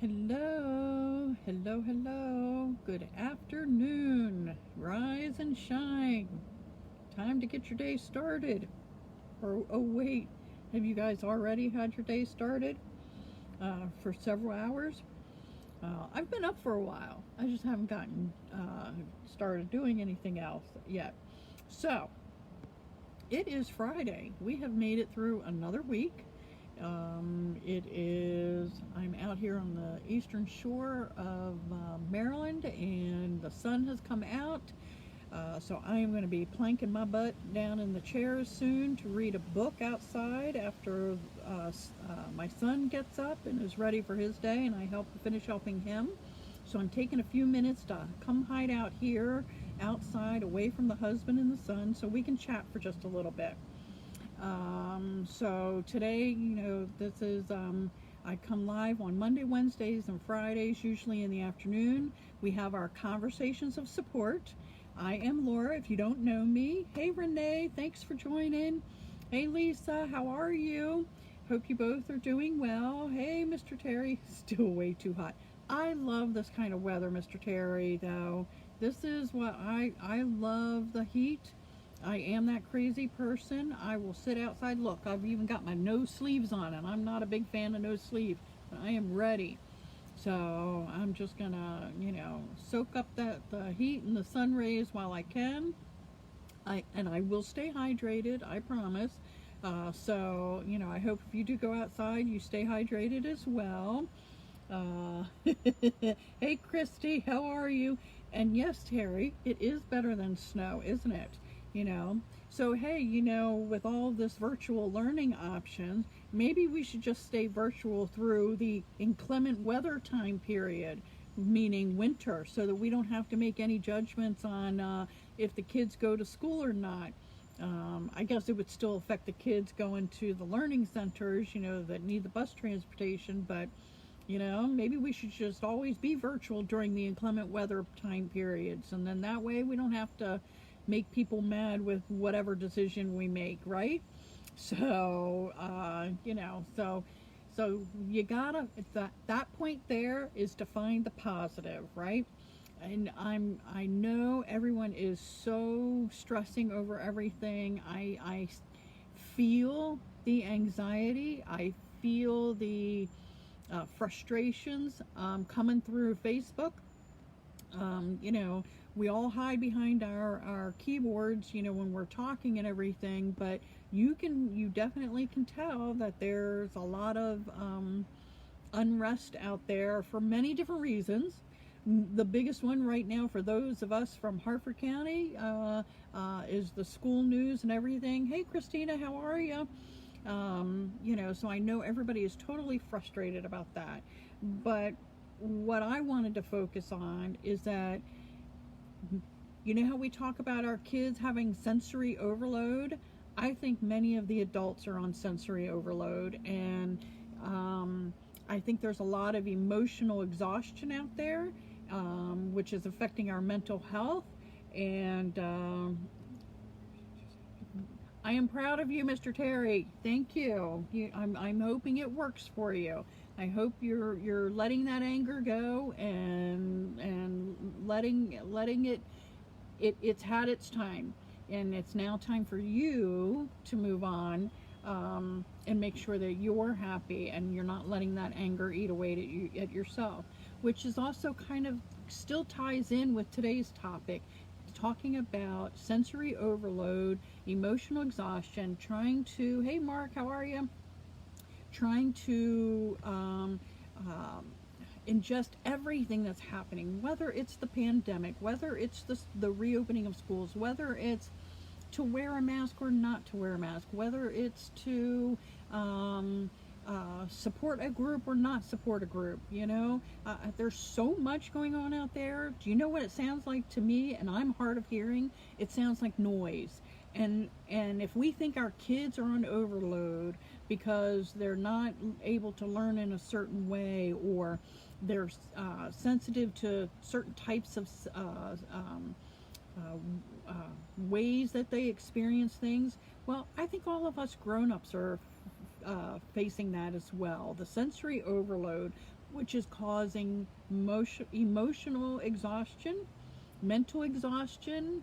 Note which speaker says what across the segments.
Speaker 1: Hello, hello, hello. Good afternoon. Rise and shine. Time to get your day started. Or, oh, wait, have you guys already had your day started for several hours? I've been up for a while. I just haven't gotten started doing anything else yet. So, it is Friday. We have made it through another week. I'm out here on the eastern shore of Maryland, and the sun has come out. So I am going to be planking my butt down in the chairs soon to read a book outside after my son gets up and is ready for his day, and I finish helping him. So I'm taking a few minutes to come hide out here outside away from the husband and the son so we can chat for just a little bit. So today, this is, I come live on Monday, Wednesdays, and Fridays, usually in the afternoon. We have our conversations of support. I am Laura, if you don't know me. Hey, Renee, thanks for joining. Hey, Lisa, how are you? Hope you both are doing well. Hey, Mr. Terry, still way too hot. I love this kind of weather, Mr. Terry, though. This is what I love the heat. I am that crazy person. I will sit outside. Look, I've even got my no sleeves on, and I'm not a big fan of no sleeve, but I am ready. So I'm just gonna, soak up the heat and the sun rays while I can. I will stay hydrated, I promise. So I hope if you do go outside, you stay hydrated as well. Uh, hey, Christy, how are you? And yes, Terry, it is better than snow, isn't it? So hey, with all this virtual learning option, maybe we should just stay virtual through the inclement weather time period, meaning winter, so that we don't have to make any judgments on if the kids go to school or not. I guess it would still affect the kids going to the learning centers, that need the bus transportation, but maybe we should just always be virtual during the inclement weather time periods, and then that way we don't have to make people mad with whatever decision we make, right? So, so you gotta, that point there is to find the positive, right? And I know everyone is so stressing over everything. I feel the anxiety. I feel the frustrations coming through Facebook. We all hide behind our keyboards, when we're talking and everything, but you definitely can tell that there's a lot of unrest out there for many different reasons. The biggest one right now for those of us from Harford County is the school news and everything. Hey, Christina, how are you? So I know everybody is totally frustrated about that. But what I wanted to focus on is that, how we talk about our kids having sensory overload? I think many of the adults are on sensory overload, and I think there's a lot of emotional exhaustion out there, which is affecting our mental health. And I am proud of you, Mr. Terry. Thank you. I'm hoping it works for you. I hope you're letting that anger go and letting it's had its time, and it's now time for you to move on, and make sure that you're happy and you're not letting that anger eat away at yourself, which is also kind of still ties in with today's topic, talking about sensory overload, emotional exhaustion, hey Mark, how are you? Trying to ingest everything that's happening, whether it's the pandemic, whether it's the reopening of schools, whether it's to wear a mask or not to wear a mask, whether it's to support a group or not support a group. There's so much going on out there. Do you know what it sounds like to me? And I'm hard of hearing. It sounds like noise. And if we think our kids are on overload because they're not able to learn in a certain way, or they're sensitive to certain types of ways that they experience things, well, I think all of us grown-ups are facing that as well. The sensory overload, which is causing emotional exhaustion, mental exhaustion,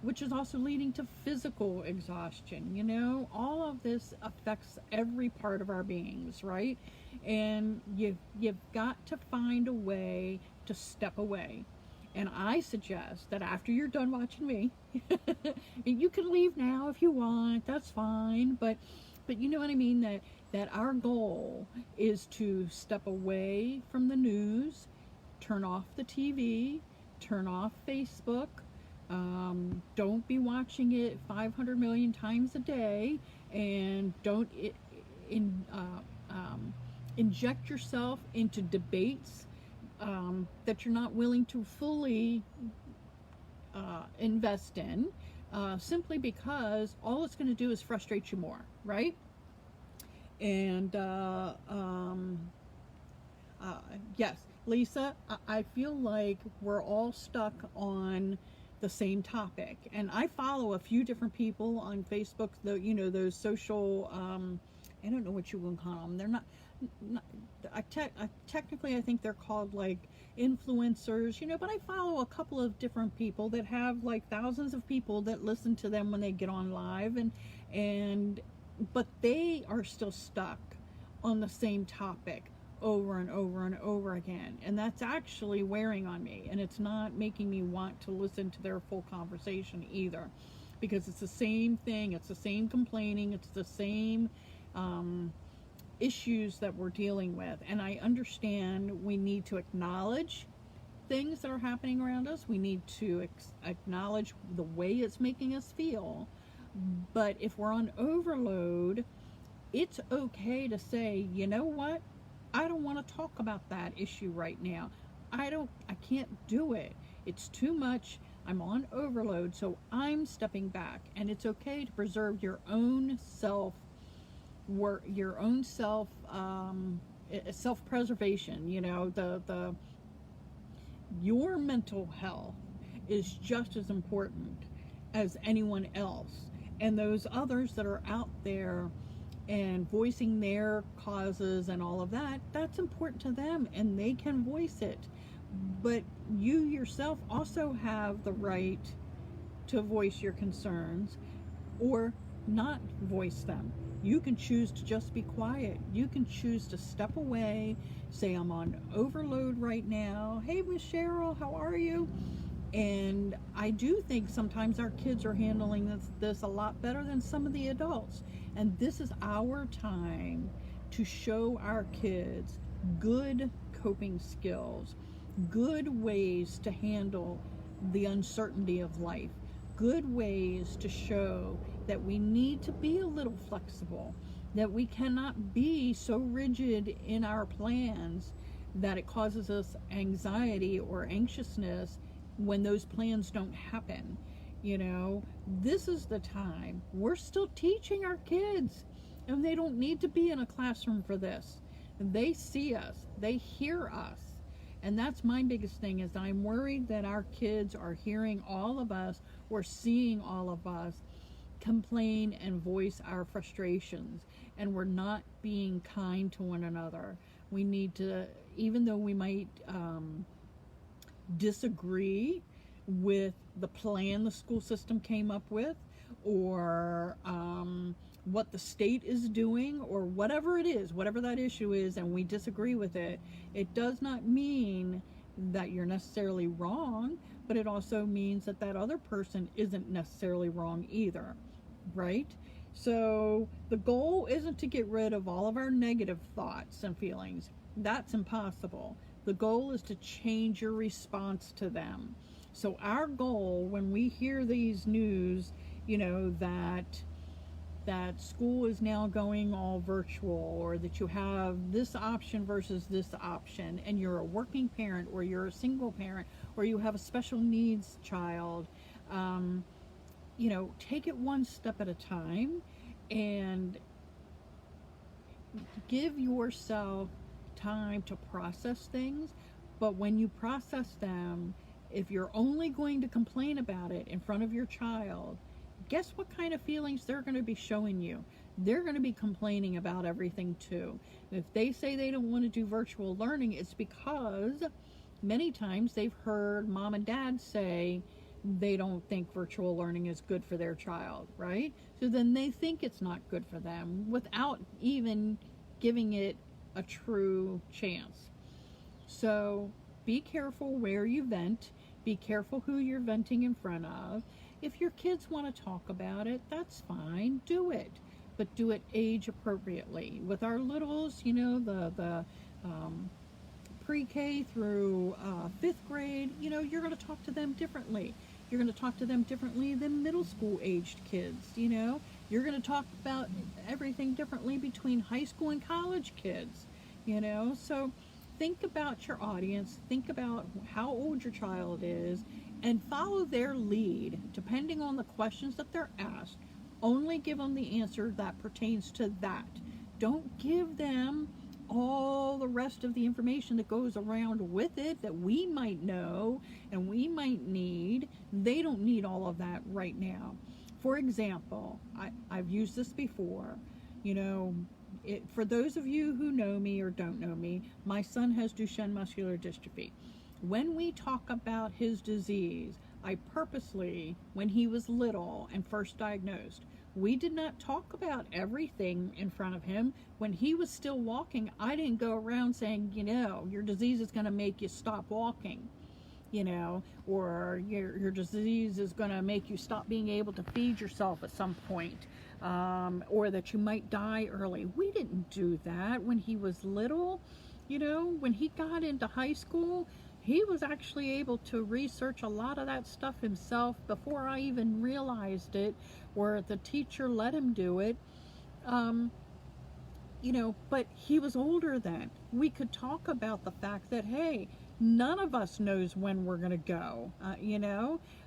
Speaker 1: which is also leading to physical exhaustion. You know, all of this affects every part of our beings, right? And you've got to find a way to step away. And I suggest that after you're done watching me, you can leave now if you want. That's fine. But you know what I mean. That our goal is to step away from the news, turn off the TV, turn off Facebook. Don't be watching it 500 million times a day, and don't inject yourself into debates that you're not willing to fully invest in, simply because all it's going to do is frustrate you more, right? And yes, Lisa, I feel like we're all stuck on the same topic, and I follow a few different people on Facebook. You know, those social, I don't know what you would call them. They're not technically I think they're called like influencers, you know, but I follow a couple of different people that have like thousands of people that listen to them when they get on live, and but they are still stuck on the same topic over and over and over again, and that's actually wearing on me, and it's not making me want to listen to their full conversation either, because it's the same thing, it's the same complaining, it's the same issues that we're dealing with. And I understand we need to acknowledge things that are happening around us. We need to acknowledge the way it's making us feel. But if we're on overload, it's okay to say, you know what? I don't want to talk about that issue right now. I can't do it. It's too much. I'm on overload, so I'm stepping back. And it's okay to preserve your own self-preservation. You know, your mental health is just as important as anyone else, and those others that are out there and voicing their causes and all of that, that's important to them, and they can voice it. But you yourself also have the right to voice your concerns or not voice them. You can choose to just be quiet. You can choose to step away, say, I'm on overload right now. Hey, Miss Cheryl, how are you? And I do think sometimes our kids are handling this a lot better than some of the adults. And this is our time to show our kids good coping skills, good ways to handle the uncertainty of life, good ways to show that we need to be a little flexible, that we cannot be so rigid in our plans that it causes us anxiety or anxiousness when those plans don't happen. You know, this is the time. We're still teaching our kids, and they don't need to be in a classroom for this. They see us, they hear us. And that's my biggest thing, is I'm worried that our kids are hearing all of us, or seeing all of us complain and voice our frustrations, and we're not being kind to one another. We need to, even though we might disagree with the plan the school system came up with, or what the state is doing, or whatever it is, whatever that issue is, and we disagree with it, it does not mean that you're necessarily wrong, but it also means that that other person isn't necessarily wrong either, right? So the goal isn't to get rid of all of our negative thoughts and feelings. That's impossible. The goal is to change your response to them. So our goal, when we hear these news, you know, that school is now going all virtual, or that you have this option versus this option, and you're a working parent, or you're a single parent, or you have a special needs child, you know, take it one step at a time and give yourself time to process things. But when you process them, if you're only going to complain about it in front of your child, guess what kind of feelings they're going to be showing you? they're going to be complaining about everything too. If they say they don't want to do virtual learning, it's because many times they've heard mom and dad say they don't think virtual learning is good for their child, right? So then they think it's not good for them without even giving it a true chance. So be careful where you vent. Be careful who you're venting in front of. If your kids want to talk about it, that's fine. Do it. But do it age appropriately. With our littles, the pre-K through 5th grade, you're going to talk to them differently. You're going to talk to them differently than middle school aged kids, You're going to talk about everything differently between high school and college kids, So think about your audience, think about how old your child is, and follow their lead depending on the questions that they're asked. Only give them the answer that pertains to that. Don't give them all the rest of the information that goes around with it that we might know and we might need. They don't need all of that right now. For example, I've used this before, for those of you who know me or don't know me, my son has Duchenne muscular dystrophy. When we talk about his disease, I purposely, when he was little and first diagnosed, we did not talk about everything in front of him. When he was still walking, I didn't go around saying, your disease is going to make you stop walking, or your disease is going to make you stop being able to feed yourself at some point, or that you might die early. We didn't do that when he was little. When he got into high school, he was actually able to research a lot of that stuff himself before I even realized it, or the teacher let him do it. But he was older then. We could talk about the fact that, hey, none of us knows when we're going to go,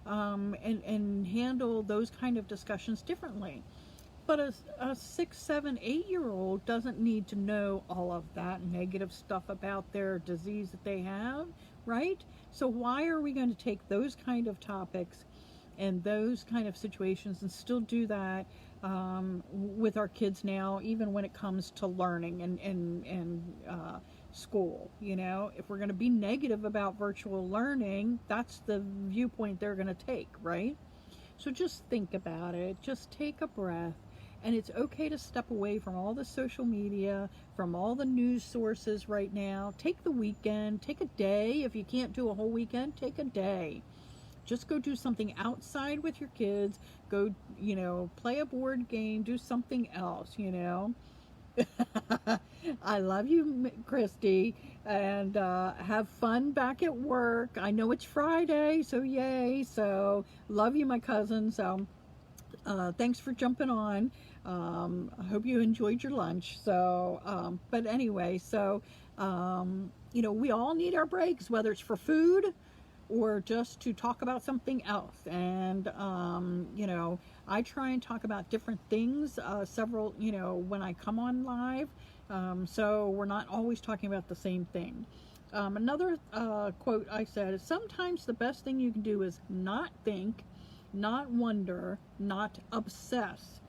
Speaker 1: and handle those kind of discussions differently. But a 6, 7, 8-year-old doesn't need to know all of that negative stuff about their disease that they have, right? So why are we going to take those kind of topics and those kind of situations and still do that with our kids now, even when it comes to learning and school? If we're going to be negative about virtual learning, that's the viewpoint they're going to take, right? So just think about it. Just take a breath. And it's okay to step away from all the social media, from all the news sources right now. Take the weekend, take a day. If you can't do a whole weekend, take a day. Just go do something outside with your kids. Go, play a board game, do something else, I love you, Christy, and have fun back at work. I know it's Friday, so yay. So love you, my cousin. So thanks for jumping on. I hope you enjoyed your lunch. So, but anyway, so, we all need our breaks, whether it's for food or just to talk about something else. And, I try and talk about different things, several, when I come on live. So we're not always talking about the same thing. Another quote I said is, sometimes the best thing you can do is not think, not wonder, not obsess.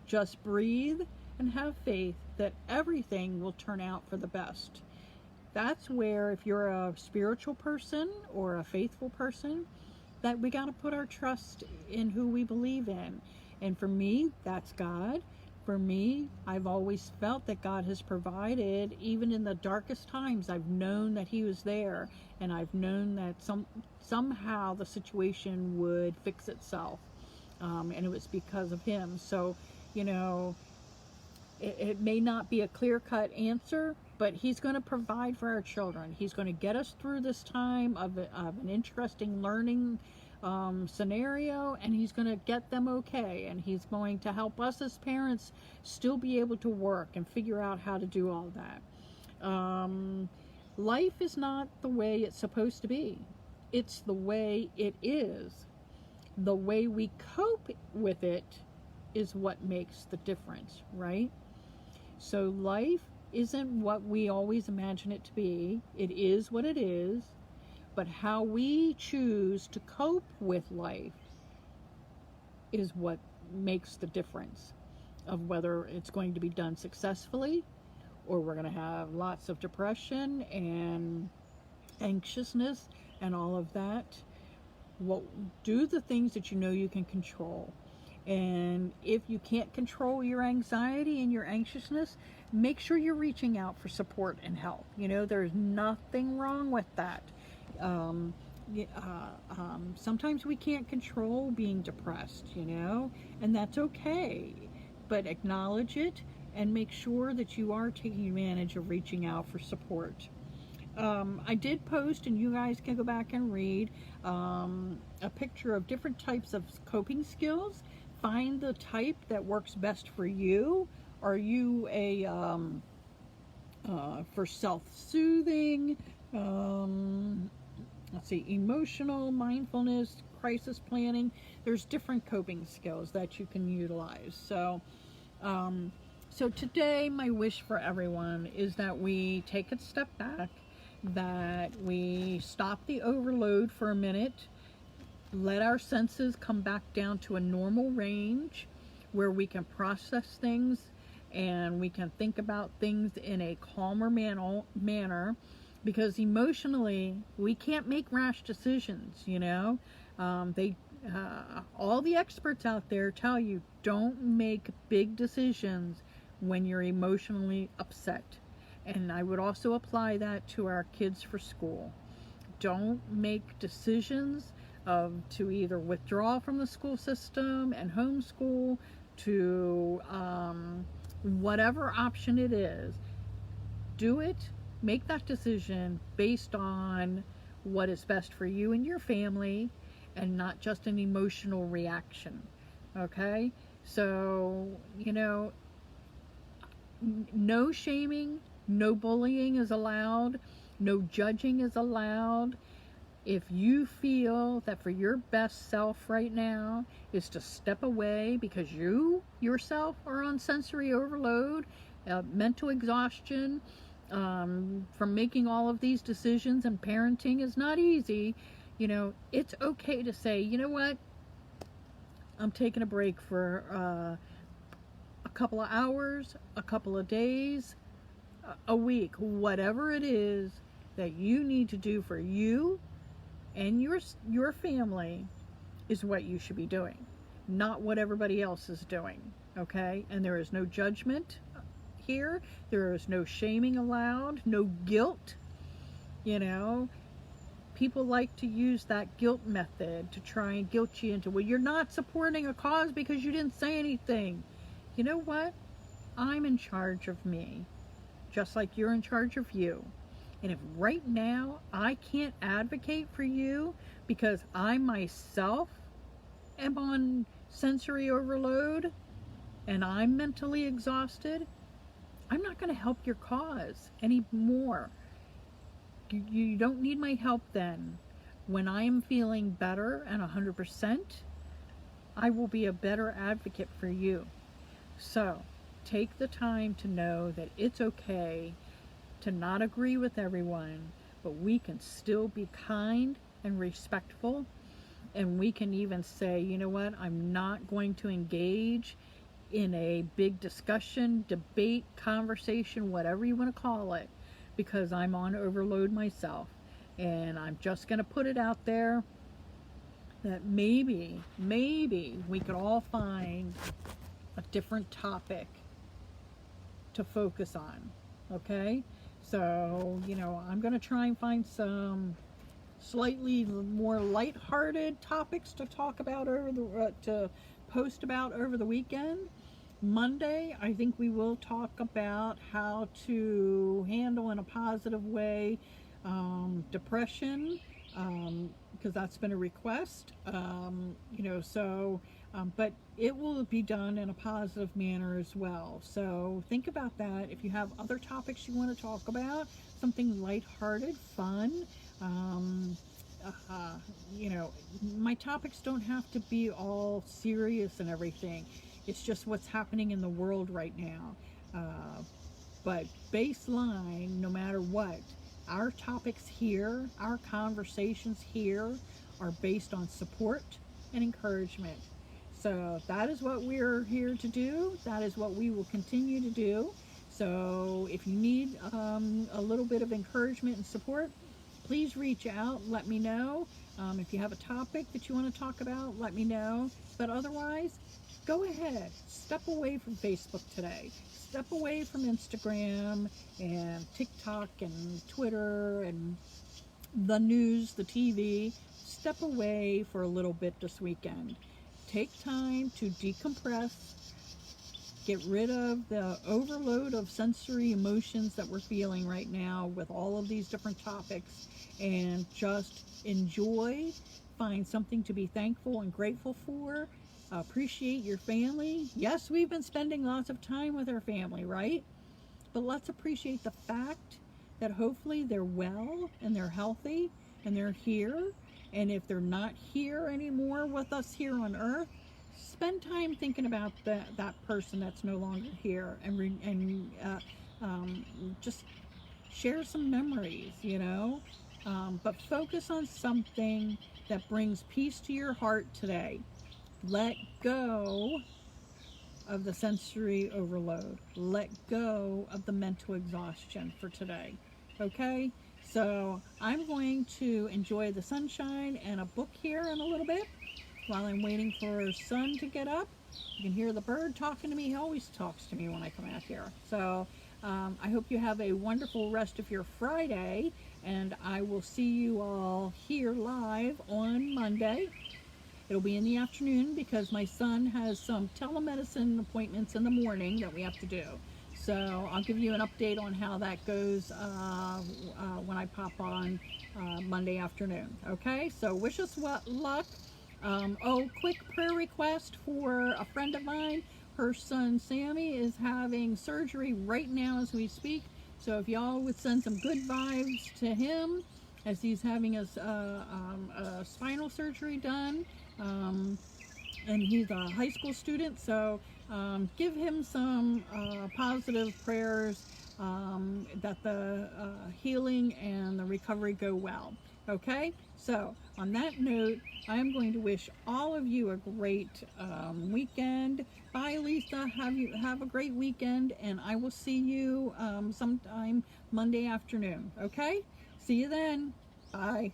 Speaker 1: Just breathe and have faith that everything will turn out for the best. That's where, if you're a spiritual person or a faithful person, that we got to put our trust in who we believe in. And for me, that's God. For me, I've always felt that God has provided. Even in the darkest times, I've known that He was there, and I've known that somehow the situation would fix itself, and it was because of Him. So, it may not be a clear-cut answer, but He's going to provide for our children. He's going to get us through this time of an interesting learning scenario, and He's going to get them okay, and He's going to help us as parents still be able to work and figure out how to do all that. Life is not the way it's supposed to be. It's the way it is. The way we cope with it is what makes the difference, right? So life isn't what we always imagine it to be. It is what it is. But how we choose to cope with life is what makes the difference. of whether it's going to be done successfully, or we're going to have lots of depression and anxiousness and all of that. Well, do the things that you know you can control. And if you can't control your anxiety and your anxiousness, make sure you're reaching out for support and help. There's nothing wrong with that. Sometimes we can't control being depressed, and that's okay. But acknowledge it and make sure that you are taking advantage of reaching out for support. I did post, and you guys can go back and read, a picture of different types of coping skills. Find the type that works best for you. Are you for self-soothing, let's see, emotional, mindfulness, crisis planning? There's different coping skills that you can utilize. So today, my wish for everyone is that we take a step back, that we stop the overload for a minute, let our senses come back down to a normal range where we can process things and we can think about things in a calmer manner, because emotionally we can't make rash decisions. All the experts out there tell you, don't make big decisions when you're emotionally upset. And I would also apply that to our kids for school. Don't make decisions to either withdraw from the school system and homeschool, to whatever option it is. Do it. Make that decision based on what is best for you and your family, and not just an emotional reaction. Okay? So, no shaming, no bullying is allowed, no judging is allowed. If you feel that for your best self right now is to step away because you yourself are on sensory overload, mental exhaustion, from making all of these decisions, and parenting is not easy, it's okay to say, you know what, I'm taking a break for a couple of hours, a couple of days, a week, whatever it is that you need to do for you and your family is what you should be doing, not what everybody else is doing. Okay? And there is no judgment here. There is no shaming allowed, no guilt. People like to use that guilt method to try and guilt you into, well, you're not supporting a cause because you didn't say anything. You know what? I'm in charge of me, just like you're in charge of you. And if right now I can't advocate for you because I myself am on sensory overload and I'm mentally exhausted, I'm not going to help your cause anymore. You don't need my help then. When I am feeling better and 100%, I will be a better advocate for you. So take the time to know that it's okay to not agree with everyone, but we can still be kind and respectful, and we can even say, you know what, I'm not going to engage in a big discussion, debate, conversation, whatever you want to call it, because I'm on overload myself. And I'm just going to put it out there that maybe we could all find a different topic to focus on. Okay? So, I'm going to try and find some slightly more lighthearted topics to talk about to post about over the weekend. Monday, I think we will talk about how to handle in a positive way depression, because that's been a request, but it will be done in a positive manner as well. So think about that. If you have other topics you want to talk about, something lighthearted, fun, my topics don't have to be all serious and everything. It's just what's happening in the world right now. But baseline, no matter what, our topics here, our conversations here are based on support and encouragement. So that is what we're here to do. That is what we will continue to do. So if you need a little bit of encouragement and support, please reach out. Let me know. If you have a topic that you want to talk about, let me know. But otherwise, go ahead. Step away from Facebook today. Step away from Instagram and TikTok and Twitter and the news, the TV. Step away for a little bit this weekend. Take time to decompress, get rid of the overload of sensory emotions that we're feeling right now with all of these different topics, and just enjoy, find something to be thankful and grateful for, appreciate your family. Yes, we've been spending lots of time with our family, right? But let's appreciate the fact that hopefully they're well and they're healthy and they're here. And if they're not here anymore with us here on earth, spend time thinking about that person that's no longer here, and just share some memories, but focus on something that brings peace to your heart today. Let go of the sensory overload. Let go of the mental exhaustion for today. Okay? So I'm going to enjoy the sunshine and a book here in a little bit while I'm waiting for our son to get up. You can hear the bird talking to me. He always talks to me when I come out here. So I hope you have a wonderful rest of your Friday, and I will see you all here live on Monday. It'll be in the afternoon because my son has some telemedicine appointments in the morning that we have to do. So I'll give you an update on how that goes when I pop on Monday afternoon. Okay, so wish us luck. Quick prayer request for a friend of mine. Her son Sammy is having surgery right now as we speak. So if y'all would send some good vibes to him as he's having a spinal surgery done. And he's a high school student, so give him some positive prayers that the healing and the recovery go well. Okay, so on that note, I am going to wish all of you a great weekend. Bye, Lisa. Have a great weekend, and I will see you sometime Monday afternoon. Okay, see you then. Bye.